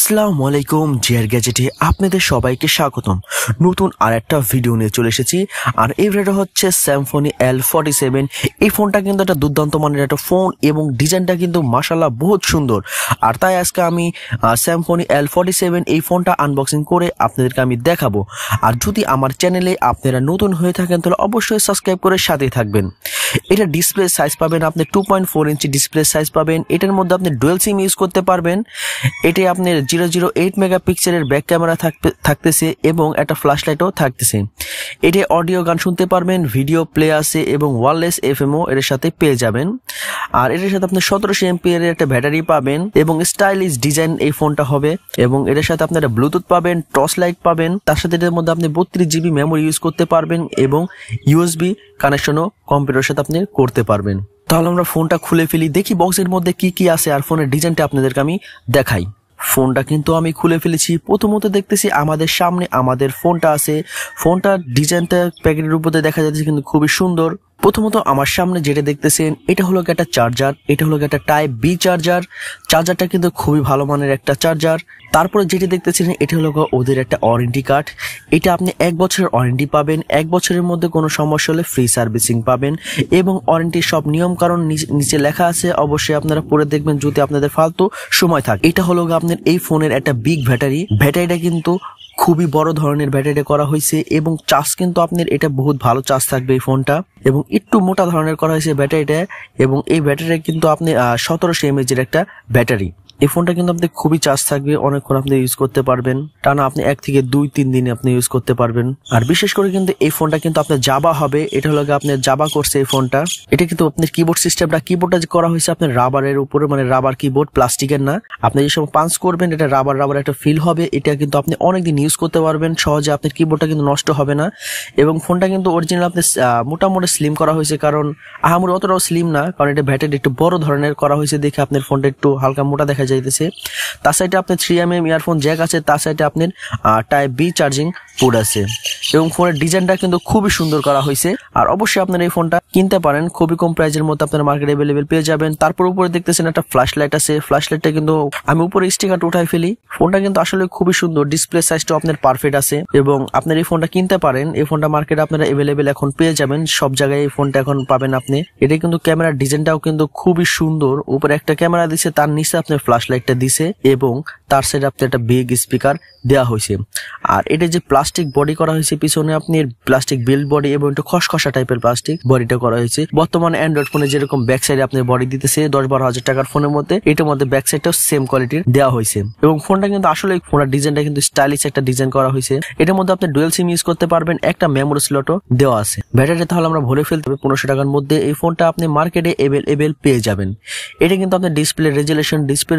আসসালামু আলাইকুম GadgeT আপনাদের সবাইকে স্বাগতম। নতুন আরেকটা ভিডিও নিয়ে চলে এসেছি। আর এই ভিডিওটা হচ্ছে Symphony L47। এই ফোনটা কিন্তু একটা দুর্দান্ত মানের একটা ফোন এবং ডিজাইনটা কিন্তু মাশাআল্লাহ বহুত সুন্দর। আর তাই আজকে আমি Symphony L47 এই ফোনটা আনবক্সিং করে আপনাদেরকে আমি দেখাবো। আর যদি আমার চ্যানেলে আপনারা নতুন হয়ে থাকেন তাহলে অবশ্যই সাবস্ক্রাইব করে সাথেই থাকবেন। এটা ডিসপ্লে সাইজ পাবেন আপনি 2.4 ইঞ্চি ডিসপ্লে সাইজ পাবেন। এটার মধ্যে আপনি ডুয়াল সিম ইউজ করতে পারবেন। এটি আপনার 008 মেগাপিক্সেলের ব্যাক ক্যামেরা থাকতেছে এবং একটা ফ্ল্যাশ লাইটও থাকতেছে। এটি অডিও গান শুনতে পারবেন, ভিডিও প্লে আছে এবং ওয়্যারলেস এফএমও এর সাথে পেয়ে যাবেন। আর এর সাথে আপনি 1700 এমপিএর একটা ব্যাটারি পাবেন এবং স্টাইলিশ ডিজাইন এই ফোনটা হবে। এবং এর সাথে আপনারা ব্লুটুথ পাবেন, টর্চ লাইট পাবেন। তার সাথে এর মধ্যে আপনি 32 জিবি মেমোরি ইউজ করতে পারবেন এবং ইউএসবি কানেকশনও কম্পিউটারের সাথে আপনি করতে পারবেন। তাহলে আমরা ফোনটা খুলে ফেলি, দেখি বক্সের মধ্যে কি কি আছে আর ফোনের ডিজাইনটা আপনাদেরকে আমি দেখাই। ফোনটা কিন্তু আমি খুলে ফেলেছি। প্রথমত দেখতেছি আমাদের সামনে আমাদের ফোনটা আছে। ফোনটার ডিজাইনটা প্যাকেটের উপরে দেখা যাচ্ছে কিন্তু খুবই সুন্দর। প্রথমত আমার সামনে যেটা দেখতেছেন এটা হলো একটা চার্জার, এটা হলো একটা টাইপ বি চার্জার। চার্জারটা কিন্তু খুবই ভালো মানের একটা চার্জার। তারপরে যেটা দেখতেছেন এটা হলো ওদের একটা ওয়ারেন্টি কার্ড। এটা আপনি 1 বছরের ওয়ারেন্টি পাবেন। 1 বছরের মধ্যে কোনো সমস্যা হলে ফ্রি সার্ভিসিং পাবেন এবং ওয়ারেন্টির সব নিয়ম কারণ নিচে লেখা আছে, অবশ্যই আপনারা পড়ে দেখবেন যদি আপনাদের ফালতু সময় থাকে। এটা হলো আপনার এই ফোনের একটা বিগ ব্যাটারি। ব্যাটারিটা কিন্তু খুবই বড় ধরনের ব্যাটারি করা হয়েছে এবং চার্জ কিন্তু আপনার এটা বহুত ভালো চার্জ থাকবে এই ফোনটা। এবং একটু মোটা ধরনের করা হয়েছে ব্যাটারিটা এবং এই ব্যাটারি কিন্তু আপনি 1700 mAh এর একটা ব্যাটারি। এই ফোনটা কিন্তু আপনি খুবই চার্জ থাকবে, অনেকক্ষণ আপনি ইউজ করতে পারবেন। টানা আপনি 1 থেকে 2-3 দিনে আপনি ইউজ করতে পারবেন। আর বিশেষ করে কিন্তু এই ফোনটা কিন্তু আপনার জাবা হবে। এটা হলো আপনার জাবা করছে এই ফোনটা। এটা কিন্তু আপনার কিবোর্ড সিস্টেমটা কিবোর্ডটা যে করা হয়েছে আপনার রাবারের উপরে, মানে রাবার কিবোর্ড, প্লাস্টিকের না। আপনি যে সময় পাঞ্চ করবেন এটা রাবার একটা ফিল হবে। এটা কিন্তু আপনি অনেকদিন ইউজ করতে পারবেন সহজে, আপনার কিবোর্ডটা কিন্তু নষ্ট হবে না। এবং ফোনটা কিন্তু অরিজিনাল আপনি মোটামুটি স্লিম করা হয়েছে, কারণ আহামরি অতটাও স্লিম না, কারণ এটা ব্যাটারি একটু বড় ধরনের করা হয়েছে দেখে আপনার ফোনটা একটু হালকা মোটা দেখা যাইতেছে। তার সাইডে আপনার 3mm ইয়ারফোন জ্যাক আছে, তার সাইডে আপনার টাইপ বি চার্জিং পোর্ট আছে এবং ফোনের ডিজাইনটা কিন্তু খুবই সুন্দর করা হয়েছে। আর অবশ্যই আপনারা এই ফোনটা কিনতে পারেন, খুবই কম প্রাইসের মধ্যে আপনারা মার্কেটে अवेलेबल পেয়ে যাবেন। তারপর উপরে দেখতেছেন একটা ফ্ল্যাশ লাইট আছে। ফ্ল্যাশ লাইটটা কিন্তু আমি উপরে স্টিকারটা উঠাই ফেলি। ফোনটা কিন্তু আসলে খুবই সুন্দর, ডিসপ্লে সাইজটা আপনার পারফেক্ট আছে এবং আপনারা এই ফোনটা কিনতে পারেন। এই ফোনটা মার্কেটে আপনারা अवेलेबल এখন পেয়ে যাবেন, সব জায়গায় এই ফোনটা এখন পাবেন আপনি। এটা কিন্তু ক্যামেরার ডিজাইনটাও কিন্তু খুবই সুন্দর। উপরে একটা ক্যামেরা দিছে, তার নিচে আপনার ফ্ল্যাশ লাইটটা দিছে এবং তার সাইডে আপনার একটা বিগ স্পিকার দেওয়া হয়েছে। আর এটা যে প্লাস্টিক বডি করা হয়েছে পিছনে আপনি প্লাস্টিক বিল্ড বডি এবং একটু খসখসা টাইপের প্লাস্টিক বডিটা করা হয়েছে। বর্তমানে অ্যান্ড্রয়েড ফোনে যেরকম ব্যাক সাইডে আপনার বডি দিতেছে 10-12 হাজার টাকার ফোনের মধ্যে, এটার মধ্যে ব্যাক সাইডটাও সেম কোয়ালিটির দেওয়া হয়েছে। এবং ফোনটা কিন্তু আসলে ফোনের ডিজাইনটা কিন্তু স্টাইলিশ একটা ডিজাইন করা হয়েছে। এটার মধ্যে আপনি ডুয়াল সিম ইউজ করতে পারবেন, একটা মেমোরি স্লটও দেওয়া আছে। ব্যাটারি তাহলে আমরা ভরে ফেলতে হবে 1500 টাকার মধ্যে। এই ফোনটা আপনি মার্কেটে अवेलेबल পেয়ে যাবেন। এটা কিন্তু আপনার ডিসপ্লে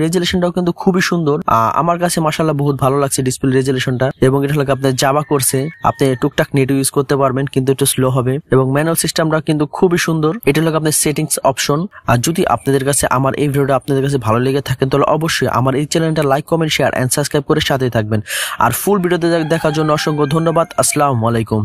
রেজুলেশনটাও কিন্তু খুবই সুন্দর। আমার কাছে মাশাআল্লাহ বহুত ভালো লাগছে ডিসপ্লে রেজুলেশনটা। এবং এটা হলো আপনার জাবা করছে, আপনি টুকটাক নেট ইউজ করতে পারবেন কিন্তু একটু স্লো হবে। এবং ম্যানুয়াল সিস্টেমটা কিন্তু খুবই সুন্দর। এটা হলো আপনার সেটিংস অপশন। আর যদি আপনাদের কাছে আমার এই ভিডিওটা আপনাদের কাছে ভালো লেগে থাকে তাহলে অবশ্যই আমার এই চ্যানেলটা like, comment, share and subscribe করে সাথে থাকবেন। আর ফুল ভিডিওতে দেখার জন্য অসংখ্য ধন্যবাদ। আসসালামু আলাইকুম।